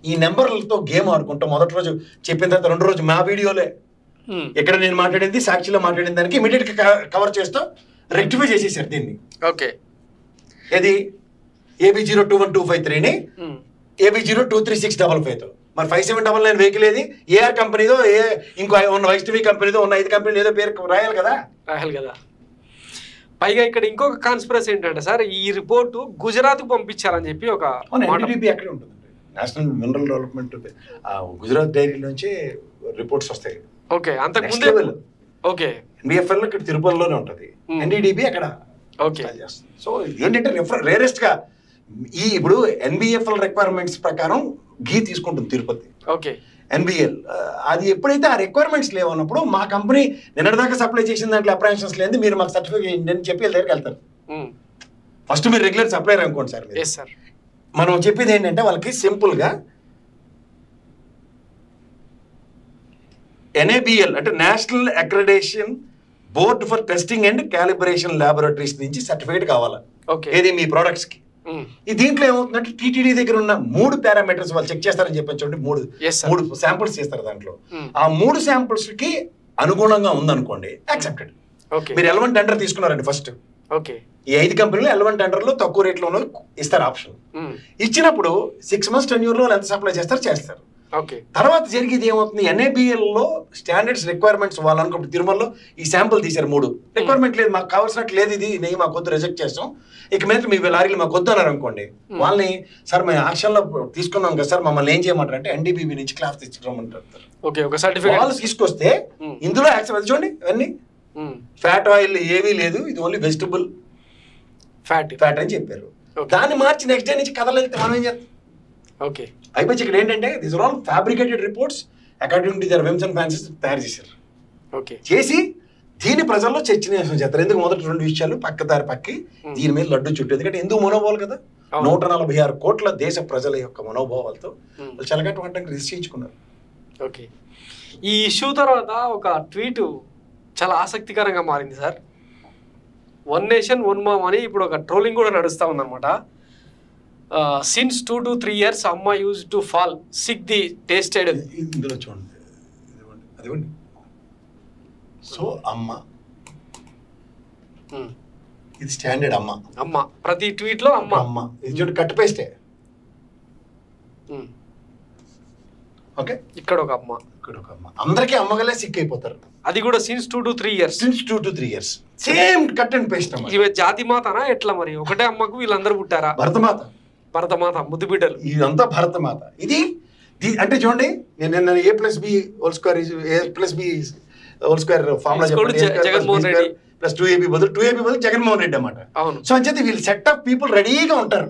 Speaker 2: ఈ నెంబర్లతో గేమ్ ఆడుకుంటూ మొదటి రోజు చెప్పిన తర్వాత 2 రోజు మా వీడియోలే ఇక్కడ నేను మాట్లాడింది సాక్షిలో మాట్లాడిన దానికి ఇమీడియట్ గా కవర్ చేస్తూ రెక్టిఫై చేసేసారు దీన్ని.
Speaker 1: ఓకే,
Speaker 2: ఏది AB021253ని AB023655తో మరి 5799 వెహికల్ ఏది ఏఆర్ కంపెనీదో ఇంకో ఉన్న వైష్ణవి కంపెనీదో ఉన్న 5 కంపెనీలు ఏదో పేరు రాయాలి కదా.
Speaker 1: పైగా ఇక్కడ ఇంకొక కాన్స్పిరసీ ఏంటంటే సార్, ఈ రిపోర్టు గుజరాత్ పంపించారని చెప్పి ఒక
Speaker 2: NDDB అక్కడే ఉంటుంది, national mineral development Gujarat dairy నుంచి రిపోర్ట్స్ వస్తాయి.
Speaker 1: ఓకే, అంతకుముందు ఓకే
Speaker 2: NBFL ఇక్కడ తిరుపతిలోనే ఉంటుంది, NDDB అక్కడ.
Speaker 1: ఓకే,
Speaker 2: సో ఏంటంటే రేరెస్ట్ గా ఈ ఇప్పుడు NBFL రిక్వైర్మెంట్స్ ప్రకారం ఘీ తీసుకుంటుంది తిరుపతి.
Speaker 1: ఓకే,
Speaker 2: NBL అది ఎప్పుడైతే ఆ రిక్వైర్మెంట్స్ లేవన్నప్పుడు మా కంపెనీ నిన్నటిదాకా సప్లై చేసిన దాంట్లో అప్రహెన్షన్స్ లేదు, మీరు మాకు సర్టిఫికేట్ అని చెప్పి దగ్గరికి వెళ్తారు. ఫస్ట్ మీరు రెగ్యులర్ సప్లైర్ అనుకోండి సార్. మనం చెప్పేది ఏంటంటే వాళ్ళకి సింపుల్ గా NABL అంటే national accreditation board for testing and calibration laboratories నుంచి సర్టిఫికేట్ కావాలి. ఏది మీ ప్రొడక్ట్స్ కి. ఈ దీంట్లో ఏమవుతుందంటే TTD దగ్గర ఉన్న 3 పారామీటర్స్ వాళ్ళు చెక్ చేస్తారని చెప్పండి. 3 శాంపుల్స్ చేస్తారు. దాంట్లో ఆ 3 శాంపుల్స్ కి అనుగుణంగా ఉందనుకోండి యాక్సెప్టెడ్. మీరు L1 టెండర్ తీసుకున్నారండి ఫస్ట్. ఈ 5 కంపెనీలు L1 టెండర్ లో తక్కువ రేట్ లోనూ ఇస్తారు ఆప్షన్. ఇచ్చినప్పుడు 6 months టెన్యూర్ లో ఎంత సప్లై చేస్తారు. తర్వాత జరిగేది ఏమవుతుంది, NABL లో స్టాండర్డ్స్ రిక్వైర్మెంట్స్ వాళ్ళు అనుకుంటే తిరుమలలో ఈ శాంపుల్ తీశారు 3 రిక్వైర్మెంట్ లేదు, మాకు కావాల్సినట్టు లేదు, ఇది నెయ్యి మాకు వద్దు, రిజెక్ట్ చేస్తాం, ఇక మీద మీ లారీలు మాకు వద్దు అన్నారు అనుకోండి. వాళ్ళని సార్ మేము యాక్షన్ లో తీసుకున్నాం కదా సార్, మమ్మల్ని ఏం చేయమంటారు అంటే NDBB నుంచి క్లాస్ తీసుకురామంటారు. వాళ్ళు తీసుకొస్తే ఇందులో యాక్సెప్ట్ చూడండి ఇవన్నీ ఫ్యాట్ ఆయిల్ ఏవీ లేదు, ఇది ఓన్లీ వెజిటబుల్ ఫ్యాట్ అని చెప్పారు. దాన్ని మార్చి నెక్స్ట్ డే నుంచి కథలు వెళ్తే మనం ఏం చేస్తాం. అయిపోయి ఇక్కడ ఏంటంటే these are all fabricated reports according to their whims and fancies తయారు చేశారు. చేసి దీని ప్రజల్లో చర్చనీయాంశం చేస్తారు. ఎందుకు మొదటి 2 విషయాలు పక్కదారి పక్కి దీని మీద లడ్డు చుట్టూ, ఎందుకంటే ఎందుకు మనోభావాలు కదా, 146 కోట్ల దేశ ప్రజల యొక్క మనోభావాలతో వాళ్ళు చెలగట్టడానికి నిశ్చయించుకున్నారు.
Speaker 1: ఓకే, ఈ ఇష్యూ తర్వాత ఒక ట్వీట్ చాలా ఆసక్తికరంగా మారింది సార్. 1 nation 1 mom అని ఇప్పుడు ఒక ట్రోలింగ్ కూడా నడుస్తూ ఉందన్నమాట. Since 2 to 3 years అమ్మ used to fall sick the tasted.
Speaker 2: ఇందులో చూడండి అదివ్వండి. సో అమ్మ ఇది స్టాండర్డ్ అమ్మ
Speaker 1: ప్రతి ట్వీట్ లో అమ్మ
Speaker 2: ఇది చూడండి కట్ పేస్టే. ఓకే, ఇక్కడ ఒక అమ్మ అందరికీ అమ్మగలే సిక్ అయిపోతారు.
Speaker 1: అది కూడా since 2 to 3 years
Speaker 2: same cut and paste.
Speaker 1: ఇవి జాతి మాతనా ఎట్లా మరి? ఒకటే అమ్మకు వీళ్ళందరూ పుట్టారా? భరతమాత ముద్దు బిడ్డలు,
Speaker 2: ఇదంతా భరతమాత. ఇది అంటే చూడండి, నేను A+B² formula
Speaker 1: Jaganmohan Reddy
Speaker 2: plus 2AB బదులు జగన్మోహన్ రెడ్డి అన్నమాట. సో అంచేది వీళ్ళు సెట్ ఆఫ్ పీపుల్ రెడీగా ఉంటారు.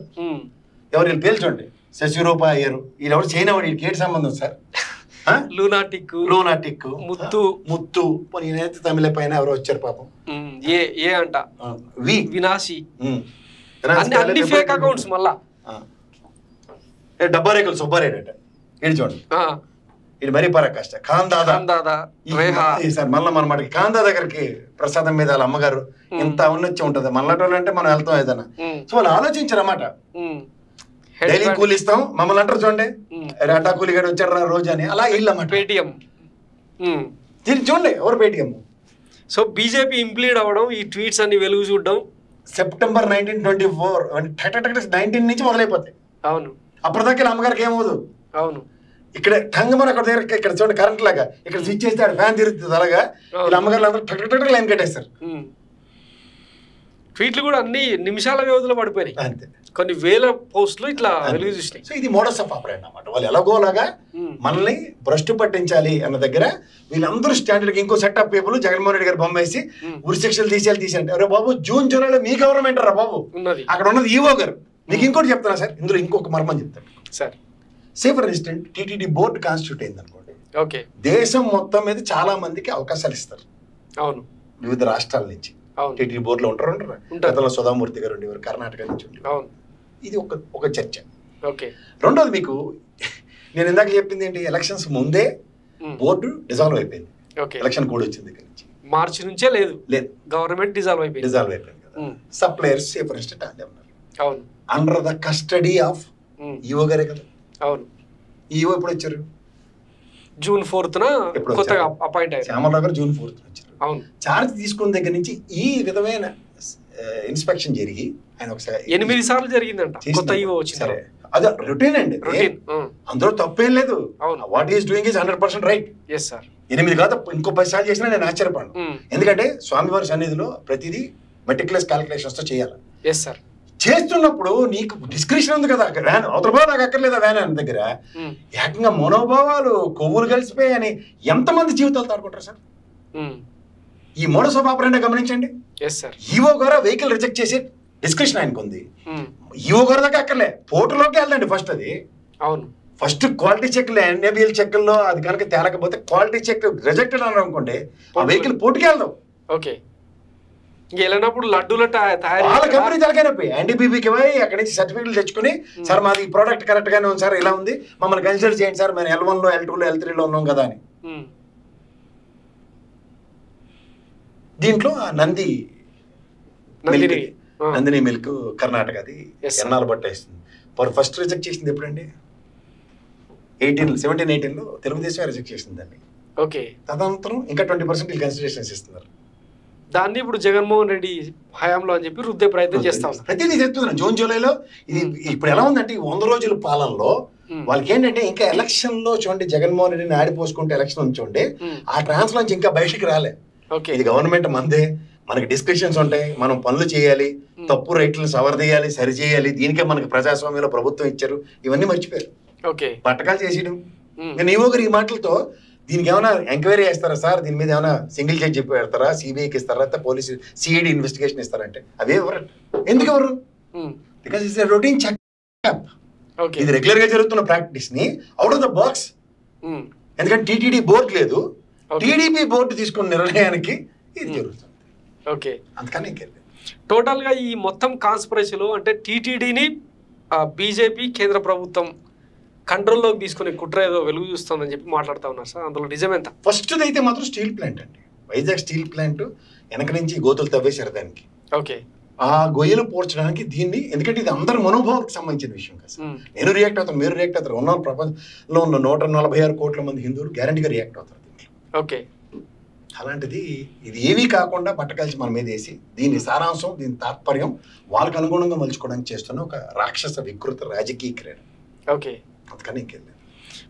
Speaker 2: ఎవరు వీళ్ళు పేల్చండి, శశిరూప అయ్యారు, వీళ్ళెవరు చైనా వాడు, వీడికి ఏంటి సంబంధం సార్? లూనాటిక్ ముత్తు నేనైతే తమిళ పైన ఎవరో వచ్చారు పాపం,
Speaker 1: ఏ అంట వినాశి, అన్ని ఫేక్ అకౌంట్స్. మళ్ళా
Speaker 2: డబ్బా రేకులు సుబ్బారెడ్డి అంట, ఇది చూడండి, ఇది మరీ పరాకాష్ట. ఖాందాదా సార్ మళ్ళీ మన మాటకి ఖాందా దగ్గరికి ప్రసాదం మీద వాళ్ళ అమ్మగారు ఇంత ఉన్నచ్చి ఉంటది. మళ్ళటోళ్ళు అంటే మనం వెళ్తాం ఏదైనా. సో వాళ్ళు ఆలోచించారు అన్నమాట, డైలీ కూలి ఇస్తాం మమ్మల్ని అంటారు చూడండి, అటా కూలిగాడు వచ్చాడు రోజు అని, అలా ఇల్లన్నమాట
Speaker 1: పేటిఎం.
Speaker 2: దీన్ని చూడండి ఎవరు పేటిఎం.
Speaker 1: సో బీజేపీ ఇంప్లీడ్ అవ్వడం, ఈ ట్వీట్స్ అన్ని వెలుగు చూడడం
Speaker 2: సెప్టెంబర్ 1924 19 నుంచి మొదలైపోతాయి.
Speaker 1: అవును,
Speaker 2: అప్పటిదాకా అమ్మగారికి ఏమవుదు.
Speaker 1: అవును,
Speaker 2: ఇక్కడ టంగమని అక్కడ దగ్గర ఇక్కడ చూడండి కరెంట్ లాగా ఇక్కడ స్విచ్ చేస్తే ఆడ ఫ్యాన్ తిరుగుతుంది, అలాగా వీళ్ళ అమ్మగారు అందరూ టక్ లైన్ కట్టేస్తారు.
Speaker 1: ట్వీట్లు కూడా అన్ని నిమిషాల వ్యవధిలో పడిపోయినాయి,
Speaker 2: అంతే.
Speaker 1: కొన్ని వేల పోస్టులు ఇట్లా వెలుగు చూసినాయి.
Speaker 2: సో ఇది మోడస్ ఆఫ్ ఆపరేషన్ అన్నమాట. వాళ్ళు ఎలాగోలాగా మనల్ని భ్రష్టు పట్టించాలి అన్న దగ్గర వీళ్ళందరూ స్టాండర్డ్. ఇంకో set of people Jaganmohan Reddy గారు బొమ్మ వేసి ఉరి శిక్షలు తీసేయాలి. అరే బాబు, జూన్ జూలైలో మీ గవర్నమెంట్ రా బాబు, అక్కడ ఉన్నది ఈవో గారు. మీకు ఇంకోటి చెప్తున్నా సార్, ఇందులో ఇంకొక మర్మం చెప్తాను sir. Say for instant TTD board constitute అయింది అనుకోండి,
Speaker 1: ఓకే.
Speaker 2: దేశం మొత్తం మీద చాలా మందికి అవకాశాలు ఇస్తారు.
Speaker 1: అవును.
Speaker 2: వివిధ రాష్ట్రాల నుంచి.
Speaker 1: అవును.
Speaker 2: టీటీడీ బోర్డులో ఉంటారు. గతంలో సుధామూర్తి గారు ఉండేవారు, కర్ణాటక నుంచి ఉండేవారు.
Speaker 1: అవును.
Speaker 2: ఇది ఒక చర్చ.
Speaker 1: ఓకే.
Speaker 2: రెండోది మీకు నేను ఇందాక చెప్పింది ఏంటి, ఎలక్షన్స్ ముందే బోర్డు డిజాల్వ్ అయిపోయింది.
Speaker 1: ఓకే.
Speaker 2: ఎలక్షన్ కోడ్ వచ్చింది దగ్గర నుంచి.
Speaker 1: మార్చి నుంచే లేదు గవర్నమెంట్ డిజాల్వ్ అయిపోయింది
Speaker 2: కదా. సప్లయర్స్ ఫర్ ఇన్స్టెంట్ అదే ఉన్నారు.
Speaker 1: అవును.
Speaker 2: Under the custody of EO గారే కదా.
Speaker 1: అవును.
Speaker 2: ఈఓ ఎప్పుడు వచ్చారు?
Speaker 1: జూన్ 4th కొత్తగా అపాయింట్ అయ్యారు.
Speaker 2: శ్యామలరావు గారు June 4th వచ్చారు.
Speaker 1: అవును.
Speaker 2: చార్జ్ తీసుకున్న దగ్గర నుంచి ఈ విధమైన ఇన్స్పెక్షన్ జరిగి ఆయన ఒకసారి
Speaker 1: 8 సార్లు జరిగిందంట. కొత్త ఈఓ వచ్చింది.
Speaker 2: అదే రొటీన్ అండి, అందులో తప్పేం లేదు. What is doing is 100% right. 8 కాదు, ఇంకో 10 సార్లు చేసినా నేను ఆశ్చర్యపడను. ఎందుకంటే స్వామివారి సన్నిధిలో ప్రతిదీ మెటిక్యులస్ క్యాలిక్యులేషన్స్ తో చేయాలి. చేస్తున్నప్పుడు నీకు డిస్క్రిప్షన్ ఉంది కదా, వ్యాన్ అవతల నాకు అక్కర్లేదా వ్యాన్ అని దగ్గర ఏకంగా మనోభావాలు కొవ్వులు కలిసిపోయి అని ఎంతమంది జీవితాలు తాడుకుంటారు సార్? ఈ మోడస్ ఆఫ్ ఆపరేండ్ గమనించండి. ఈఓ గారు వెహికల్ రిజెక్ట్ చేసి డిస్క్రిప్షన్ ఆయనకు ఉంది. ఈఓ గారు దాకా అక్కర్లే, పోర్టులోకి వెళ్దండి ఫస్ట్. అది అవును, ఫస్ట్ క్వాలిటీ చెక్లు, ఎన్ఏబిఎల్ చెక్లో అది కనుక తేలకపోతే క్వాలిటీ చెక్ రిజెక్టెడ్ అని అనుకోండి, ఆ వెహికల్ పోర్టుకి వెళ్దాం.
Speaker 1: ఓకే. వెళ్ళినప్పుడు లడ్డూల
Speaker 2: వాళ్ళ కంపెనీ తలకైనపోయి ఎన్డీబీబీకి పోయి అక్కడి నుంచి సర్టిఫికెట్లు తెచ్చుకుని, సార్ మాది ఈ ప్రోడక్ట్ కరెక్ట్ గానే ఉంది సార్, ఇలా ఉంది, మమ్మల్ని కన్సిడర్ చేయండి సార్, మేము L1లో L2లో L3లో ఉన్నాం కదా అని. దీంట్లో నందిని మిల్క్ కర్ణాటక, అది ఎన్నాళ్ళు బట్టేస్తుంది. ఫస్ట్ రిజెక్ట్ చేసింది ఎప్పుడండి? 17-18లో తెలుగుదేశం రిజెక్ట్ చేసిందండి.
Speaker 1: ఓకే.
Speaker 2: తదనంతరం ఇంకా 20% కన్సిడరేషన్స్ ఇస్తున్నారు.
Speaker 1: దాన్ని ఇప్పుడు జగన్మోహన్ రెడ్డి హయాంలో అని చెప్పి రుద్దే ప్రయత్నం చేస్తాం.
Speaker 2: ప్రతిదీ చెప్తున్నాను. జూన్ జూలైలో ఇది ఇప్పుడు ఎలా ఉందంటే 100 రోజుల పాలనలో వాళ్ళకి ఏంటంటే ఇంకా ఎలక్షన్ లో చూడండి, జగన్మోహన్ రెడ్డిని ఆడిపోసుకుంటే ఎలక్షన్ చూడండి, ఆ ట్రాన్స్ నుంచి ఇంకా బయటికి రాలే. ఇది గవర్నమెంట్ మందే, మనకి డిస్కషన్స్ ఉంటాయి, మనం పనులు చేయాలి, తప్పు రైట్లను సవరదీయాలి, సరి చేయాలి, దీనికే మనకి ప్రజాస్వామ్యంలో ప్రభుత్వం ఇచ్చారు, ఇవన్నీ మర్చిపోయారు. పట్టకాలు చేసేయడం. నేను ఈవో గారు ఈ మాటలతో దీనికి ఏమైనా ఎంక్వైరీ చేస్తారా సార్, దీని మీద ఏమైనా సింగిల్ జడ్జి పెడతారా, సిబిఐకి ఇస్తారా, పోలీసు సిఐడి ఇన్వెస్టిగేషన్ ఇస్తారంటే అవే ఎవరు, ఎందుకు ఎవరు? Because it's routine checkup. ఇది రెగ్యులర్ గా జరుగుతున్న ప్రాక్టీస్ ని అవుట్ ఆఫ్ ద బాక్స్. ఎందుకంటే టీటీడీ బోర్డు లేదు, టీడీపీ బోర్డు తీసుకున్న నిర్ణయానికి ఇది జరుగుతుంది.
Speaker 1: ఓకే.
Speaker 2: అందుకని
Speaker 1: టోటల్ గా ఈ మొత్తం కాన్స్పిరసీలో అంటే టీటీడీని బీజేపీ కేంద్ర ప్రభుత్వం కంట్రోల్లోకి తీసుకునే కుట్ర ఏదో వెలుగు చూస్తుందని చెప్పి మాట్లాడుతూ ఉన్నారు సార్. అందులో నిజమేంత?
Speaker 2: ఫస్ట్ అయితే మాత్రం స్టీల్ ప్లాంట్ అండి, వైజాగ్ స్టీల్ ప్లాంట్ వెనక నుంచి గోతులు తవ్వేశారు దానికి.
Speaker 1: ఓకే.
Speaker 2: ఆ గొయ్యలు పోర్చడానికి దీన్ని, ఎందుకంటే ఇది అందరి మనోభావాలకు సంబంధించిన విషయం కదా సార్. నేను రియాక్ట్ అవుతాను, మీరు రియాక్ట్ అవుతారు, ఉన్న ప్రపంచంలో ఉన్న 146 కోట్ల మంది హిందువులు గ్యారంటీగా రియాక్ట్ అవుతారు దీనికి.
Speaker 1: ఓకే.
Speaker 2: అలాంటిది ఇది ఏమీ కాకుండా పట్టకలిసి మన మీద వేసి దీని సారాంశం, దీని తాత్పర్యం వాళ్ళకు అనుగుణంగా మలుచుకోవడానికి చేస్తున్న ఒక రాక్షస వికృత రాజకీయ క్రీడ.
Speaker 1: ఓకే.
Speaker 2: అందుకని ఇంకెళ్ళారు.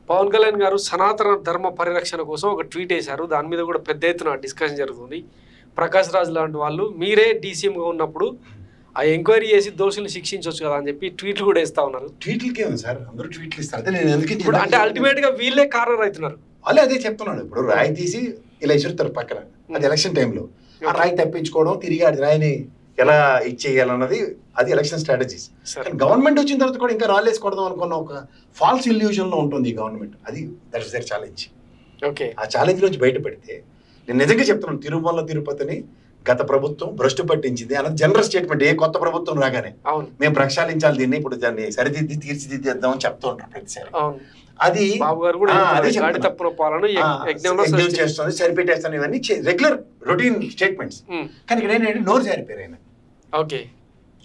Speaker 1: పవన్ కళ్యాణ్ గారు సనాతన ధర్మ పరిరక్షణ కోసం ఒక ట్వీట్ వేశారు. దాని మీద కూడా పెద్ద ఎత్తున డిస్కషన్ జరుగుతుంది. ప్రకాష్ రాజ్ లాంటి వాళ్ళు మీరే డీసీఎంగా ఉన్నప్పుడు ఆ ఎంక్వైరీ చేసి దోషులను శిక్షించవచ్చు కదా అని చెప్పి ట్వీట్లు కూడా వేస్తా ఉన్నారు.
Speaker 2: ట్వీట్లకి ఏమో సార్, అందరూ ట్వీట్లు ఇస్తారు. అదే నేను ఎందుకు
Speaker 1: ఇప్పుడు అంటే అల్టిమేట్ గా వీళ్ళే కారణం అవుతున్నారు.
Speaker 2: అదే చెప్తున్నాడు. ఇప్పుడు రాయి తీసి ఇలా ఇసురుతారు పక్కన, అది ఎలక్షన్ టైంలో ఆ రాయి తప్పించుకోవడం, తిరిగి అది రాయిని ఎలా ఇచ్చేయాలన్నది అది ఎలక్షన్ స్ట్రాటజీస్. గవర్నమెంట్ వచ్చిన తర్వాత కూడా ఇంకా రాళ్ళు వేసుకోవడం అనుకున్న ఒక ఫాల్స్ ఇల్యూజన్ లో ఉంటుంది ఈ గవర్నమెంట్. అది that is their challenge.
Speaker 1: Okay. ఆ
Speaker 2: ఛాలెంజ్ నుంచి బయటపడితే నేను నిజంగా చెప్తున్నాను, తిరుమల తిరుపతిని గత ప్రభుత్వం భ్రష్టు పట్టించింది అన్నది జనరల్ స్టేట్మెంట్. ఏ కొత్త ప్రభుత్వం రాగానే మేము ప్రక్షాళించాలి దీన్ని, ఇప్పుడు దాన్ని సరిదిద్ది తీర్చిదిద్దామని చెప్తూ ఉంటారు ప్రతిసారి. అది చేస్తుంది, సరిపెట్టేస్తాను, ఇవన్నీ రెగ్యులర్ రొటీన్ స్టేట్మెంట్స్. కానీ ఇక్కడ ఏంటంటే నోరు జారిపోయారు ఆయన.
Speaker 1: ఓకే.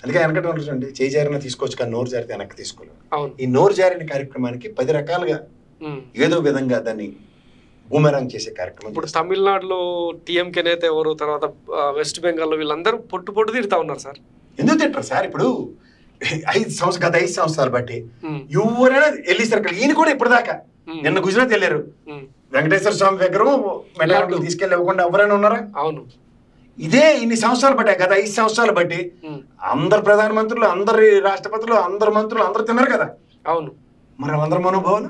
Speaker 2: అందుకే వెనకటి అండి, చేయి జారిన తీసుకోవచ్చు కానీ నోరు జారితే వెనక్కి తీసుకోలేదు. ఈ నోరు జారిన కార్యక్రమానికి 10 రకాలుగా ఏదో విధంగా దాన్ని బూమెరాంగ్ చేసే కార్యక్రమం.
Speaker 1: ఇప్పుడు తమిళనాడులో టీఎంకే నేత ఎవరు, తర్వాత వెస్ట్ బెంగాల్లో వీళ్ళందరూ పొట్టు తిడతా ఉన్నారు సార్.
Speaker 2: ఎందుకు తింటారు సార్? ఇప్పుడు గత 5 సంవత్సరాలు బట్టి ఎవరైనా వెళ్ళేసారు అక్కడ. ఈయన కూడా ఇప్పుడు దాకా నిన్న గుజరాత్ వెళ్ళారు, వెంకటేశ్వర స్వామి దగ్గర మెట్ల తీసుకెళ్ళి ఇవ్వకుండా ఎవరైనా ఉన్నారా?
Speaker 1: అవును.
Speaker 2: ఇదే ఇన్ని సంవత్సరాలు బట్టి, గత 5 సంవత్సరాలు బట్టి అందరు ప్రధానమంత్రులు, అందరి రాష్ట్రపతులు, అందరు మంత్రులు అందరు తిన్నారు కదా.
Speaker 1: అవును.
Speaker 2: మరి అందరు మనోభావాలు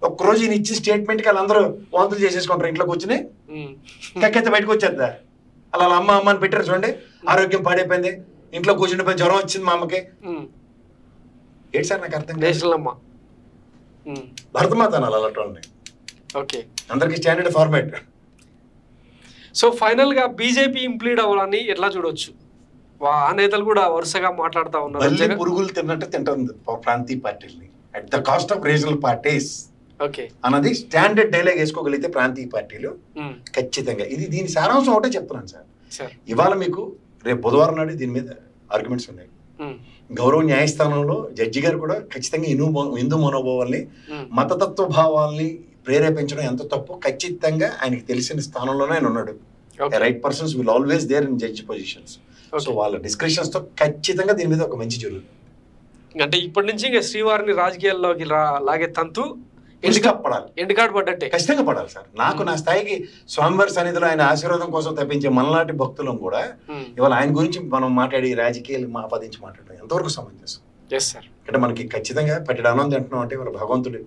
Speaker 2: ఒక్కరోజు ఈయన ఇచ్చిన స్టేట్మెంట్ కి వాళ్ళందరూ వాంతులు చేసేసుకుంటారు, ఇంట్లో కూర్చుని కక్కెత్త బయటకు వచ్చేద్దా. అలా అమ్మ అని పెట్టారు చూడండి, ఆరోగ్యం పాడైపోయింది, ఇంట్లో కూర్చుండిపోయి జ్వరం వచ్చింది మా అమ్మకి. ఏంటి సార్ నాకు అర్థం కాదు.
Speaker 1: దేశంలో
Speaker 2: భరతమాత అనాలి అలాంటి.
Speaker 1: ఓకే,
Speaker 2: అందరికి స్టాండర్డ్ ఫార్మాట్.
Speaker 1: సో ఫైనల్గా బీజేపీ ఇంప్లీడ్ అవ్వాలని ఎట్లా చూడొచ్చు? ఆ నేతలు కూడా వరుసగా మాట్లాడుతూ ఉన్నారు.
Speaker 2: పురుగులు తిన్నట్టు తింటుంది ప్రాంతీయ పార్టీలని at the cost of regional parties అన్నది స్టాండర్డ్ డైలాగ్ వేసుకోగలిగితే ప్రాంతీయ పార్టీలు ఖచ్చితంగా. దీని సారాంశం ఒకటే చెప్తున్నాను సార్. ఇవాళ మీకు రేపు బుధవారం నాడు దీని మీద ఆర్గ్యుమెంట్స్ ఉన్నాయి. గౌరవ న్యాయస్థానంలో జడ్జి గారు కూడా ఖచ్చితంగా హిందూ మనోభావాల్ని మతతత్వ భావాల్ని ప్రేరేపించడం ఎంత తప్పు ఖచ్చితంగా ఆయనకి తెలిసిన స్థానంలోనే ఆయన ఉన్నాడు. Right persons will always there in judge positions. So వాళ్ళ డిస్కషన్స్ తో ఖచ్చితంగా దీని మీద ఒక మంచి జరుగుతుంది.
Speaker 1: అంటే ఇప్పటి నుంచి ఇంకా శ్రీవారిని రాజకీయాల్లోకి లాగే తంతు ఎండుకాడు పడ్డట్టే
Speaker 2: ఖచ్చితంగా పడాలి సార్. నా స్థాయికి స్వామివారి సన్నిధిలో ఆయన ఆశీర్వాదం కోసం తప్పించే మనలాంటి భక్తులం కూడా ఇవాళ ఆయన గురించి మనం మాట్లాడి రాజకీయాలు ఆపాదించి మాట్లాడడం ఎంతవరకు సమంజసం? అంటే మనకి ఖచ్చితంగా పట్టెడు ఆనందం అంటున్నాం అంటే వాళ్ళ భగవంతుడి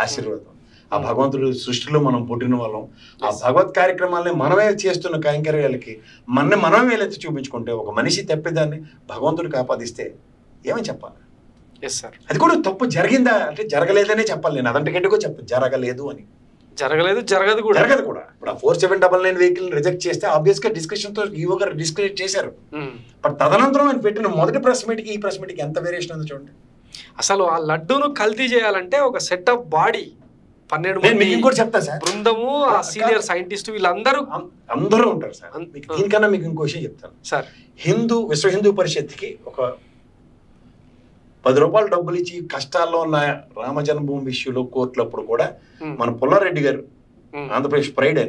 Speaker 2: ఆశీర్వాదం. ఆ భగవంతుడి సృష్టిలో మనం పుట్టిన వాళ్ళం. ఆ భగవత్ కార్యక్రమాలని మనమే చేస్తున్న కైంకర్యాలకి మనమే వేలెత్తి చూపించుకుంటే ఒక మనిషి తప్పిదాన్ని భగవంతుడికి ఆపాదిస్తే ఏమని చెప్పాలి? అది కూడా తప్పు జరిగిందా అంటే జరగలేదనే చెప్పాలి. నేను అదంతకంటే జరగలేదు అని.
Speaker 1: జరగదు కూడా.
Speaker 2: ఇప్పుడు ఆ 4799 వెహికల్ రిజెక్ట్ చేస్తే ఆబ్వియస్ గా డిస్కషన్ తో ఈవో గారు డిస్కస్ చేశారు. బట్ తదనంతరం ఆయన పెట్టిన మొదటి ప్రెస్ మీట్ కి ఈ ప్రెస్ మీట్ కి ఎంత వేరియేషన్ ఉందో చూడండి.
Speaker 1: అసలు ఆ లడ్డూను కల్తీ చేయాలంటే ఒక సెట్ ఆఫ్ బాడీ 12 మంది
Speaker 2: ఇంకోటి చెప్తా సార్,
Speaker 1: బృందము, ఆ సీనియర్ సైంటిస్ట్ వీళ్ళందరూ
Speaker 2: ఉంటారు సార్. దీనికన్నా మీకు ఇంకో విషయం చెప్తాను సార్. విశ్వ హిందూ పరిషత్కి ఒక 10 రూపాయలు డబ్బులు ఇచ్చి కష్టాల్లో ఉన్న రామ జన్మభూమి విషయంలో కోర్టులప్పుడు కూడా మన పుల్లారెడ్డి గారు ఆంధ్రప్రదేశ్ ప్రైడ్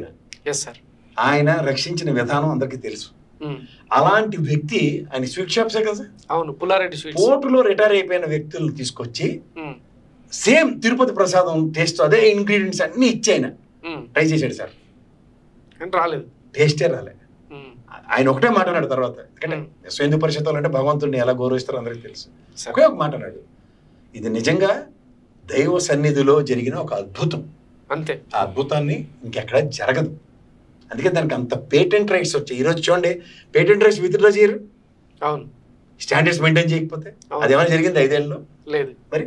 Speaker 2: ఆయన రక్షించిన విధానం అందరికీ తెలుసు. అలాంటి వ్యక్తి ఆయన స్వీట్ షాప్సే కదా సార్.
Speaker 1: అవును, పుల్లారెడ్డి స్వీట్.
Speaker 2: కోర్టులో రిటైర్ అయిపోయిన వ్యక్తులను తీసుకొచ్చి సేమ్ తిరుపతి ప్రసాదం టేస్ట్ అదే ఇంగ్రీడియంట్స్ అన్ని ఇచ్చి ఆయన ట్రై చేశాడు సార్.
Speaker 1: రాలేదు,
Speaker 2: టేస్టే రాలేదు. ఆయన ఒకటే మాట అన్నాడు తర్వాత, ఎందుకంటే విశ్వ హిందూ పరిషత్ అంటే భగవంతుడిని ఎలా గౌరవిస్తారో అందరికీ తెలుసు. ఒకే ఒక మాట అన్నాడు, ఇది నిజంగా దైవ సన్నిధిలో జరిగిన ఒక అద్భుతం,
Speaker 1: అంతే. ఆ
Speaker 2: అద్భుతాన్ని ఇంకెక్కడ జరగదు. అందుకే దానికి అంత పేటెంట్ రైట్స్ వచ్చాయి. ఈరోజు చూడండి, పేటెంట్ రైట్స్ విత్డ్రా చేయరు.
Speaker 1: అవును,
Speaker 2: స్టాండర్డ్స్ మెయింటైన్ చేయకపోతే. అదేమైనా జరిగింది 5 ఏళ్ళలో?
Speaker 1: లేదు.
Speaker 2: మరి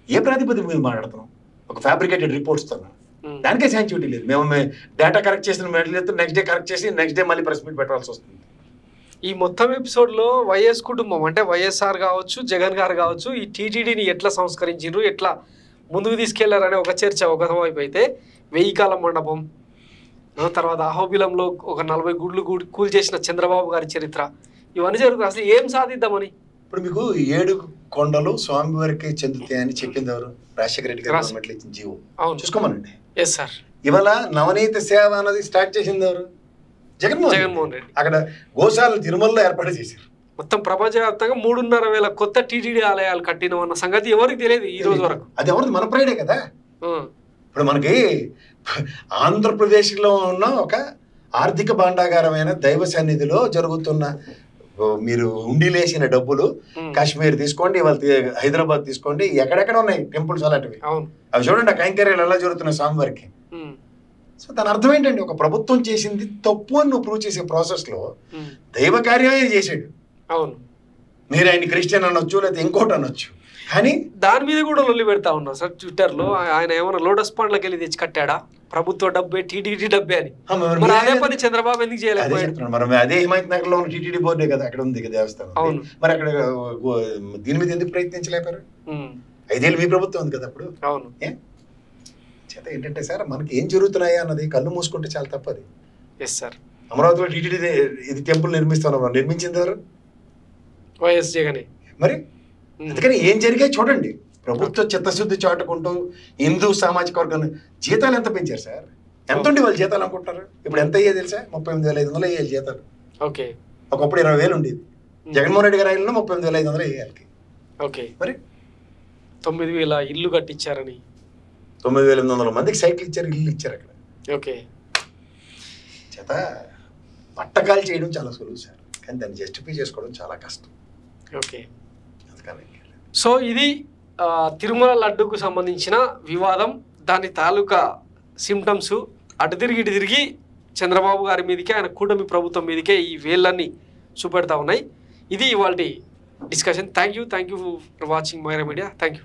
Speaker 2: ఏ ప్రాతిపదిక మీద మాట్లాడుతున్నాం? ఒక ఫ్యాబ్రికేటెడ్ రిపోర్ట్స్ తో దానికే శాంక్చుటీ లేదు. మేము డేటా కరెక్ట్ చేసిన నెక్స్ట్ డే కరెక్ట్ చేసి నెక్స్ట్ డే మళ్ళీ ప్రెస్ మీట్ పెట్టాల్సి వస్తుంది.
Speaker 1: ఈ మొత్తం ఎపిసోడ్లో వైఎస్ కుటుంబం అంటే వైఎస్ఆర్ కావచ్చు, జగన్ గారు కావచ్చు, ఈ టీటీడీని ఎట్లా సంస్కరించారు, ఎట్లా ముందుకు తీసుకెళ్లారనే ఒక చర్చ ఒకవైపు అయితే, 1000 కాలం మండపం, తర్వాత అహోబిలంలో ఒక 40 గుడ్లు కూల్చేసిన చంద్రబాబు గారి చరిత్ర, ఇవన్నీ జరుగుతాయి. అసలు ఏం సాధిద్దామని?
Speaker 2: ఇప్పుడు మీకు 7 కొండలు స్వామివారికి చెందుతాయని చెప్పింది ఎవరు? రాజశేఖర రెడ్డి గారు గవర్నమెంట్ ఇచ్చిన జీవో. చూసుకోమనండి. ఇవాళ నవనీత సేవ అన్నది స్టార్ట్ చేసింది ఎవరు? జగన్మోహన్ రెడ్డి. అక్కడ గోశాల తిరుమలలో ఏర్పాటు చేశారు.
Speaker 1: మొత్తం ప్రపంచవ్యాప్తంగా 3,500 కొత్త టీటీడీ ఆలయాలు కట్టిన అన్న సంగతి ఎవరికి తెలియదు ఈ రోజు వరకు.
Speaker 2: అది ఎవరిది? మన ప్రైడే కదా. ఇప్పుడు మనకి ఆంధ్రప్రదేశ్ లో ఉన్న ఒక ఆర్థిక భాండాగారమైన దైవ సన్నిధిలో జరుగుతున్న, మీరు ఉండిలేసిన డబ్బులు కాశ్మీర్ తీసుకోండి, ఇవాళ హైదరాబాద్ తీసుకోండి, ఎక్కడెక్కడ ఉన్నాయి టెంపుల్స్ అలాంటివి. అవి చూడండి ఆ కైంకర్యాలు ఎలా జరుగుతున్నాయి స్వామివారికి. సో దాని అర్థం ఏంటండి? ఒక ప్రభుత్వం చేసింది తప్పు అని నువ్వు ప్రూవ్ చేసే ప్రాసెస్ లో దైవ కార్యమే చేసాడు.
Speaker 1: అవును,
Speaker 2: మీరు ఆయన క్రిస్టియన్ అనొచ్చు, లేకపోతే ఇంకోటి అనొచ్చు, కానీ
Speaker 1: దాని మీద కూడా లొల్లి పెడతా ఉన్నా సార్ ట్విట్టర్ లో. ఆయన ఏమైనా లోటస్ పాండ్లకి వెళ్ళి తెచ్చి కట్టాడా? ప్రభుత్వ డబ్బే, టీటీడీ డబ్బే అని. అదే పని చంద్రబాబు ఎందుకు చేయలేదు?
Speaker 2: మరి అదే హిమాయత్ నగర్ లో ఉన్న టీటీడీ బోర్డే కదా అక్కడ ఉంది దేవస్థానం. మరి అక్కడ దీని మీద ఎందుకు ప్రయత్నించలేపారు? 5 ఏళ్ళు మీ ప్రభుత్వం ఉంది కదా అప్పుడు.
Speaker 1: అవును.
Speaker 2: చేత ఏంటంటే సార్, మనకి ఏం జరుగుతున్నాయా అన్నది కళ్ళు మూసుకుంటే చాలా తప్పది.
Speaker 1: అమరావతిలో
Speaker 2: టీటీడీ ఇది టెంపుల్ నిర్మిస్తున్నారు, నిర్మించింది ఎవరు?
Speaker 1: వైఎస్ జగన్.
Speaker 2: మరి అందుకని ఏం జరిగాయి చూడండి. ప్రభుత్వ చిత్తశుద్ధి చాటుకుంటూ హిందూ సామాజిక వర్గాన్ని జీతాలు ఎంత పెంచారు సార్? ఎంత ఉండి వాళ్ళు జీతాలు అనుకుంటారు? ఇప్పుడు ఎంత అయ్యేది తెలుసా? 38,500 అయ్యేది జీతాలు.
Speaker 1: ఓకే,
Speaker 2: ఒకప్పుడు 20,000 ఉండేది. జగన్మోహన్ రెడ్డి గారి ఆయనలో 38,500 అయ్యేయాలి.
Speaker 1: ఓకే, మరి 9,000 ఇల్లు కట్టించారని,
Speaker 2: 9,800 మందికి సైకిల్ ఇచ్చారు, ఇల్లు ఇచ్చారు అక్కడ.
Speaker 1: ఓకే,
Speaker 2: చేత పట్టకాలు చేయడం చాలా సులువు సార్, కానీ దాన్ని జస్టిఫై చేసుకోవడం చాలా కష్టం.
Speaker 1: ఓకే, సో ఇది తిరుమల లడ్డుకు సంబంధించిన వివాదం, దాని తాలూకా సిమ్టమ్స్ అటు తిరిగి ఇటు తిరిగి చంద్రబాబు గారి మీదకే, ఆయన కూటమి ప్రభుత్వం మీదకే ఈ వేళ్ళన్నీ చూపెడతా ఉన్నాయి. ఇది ఇవాళ discussion. Thank you for watching Myra media. Thank you.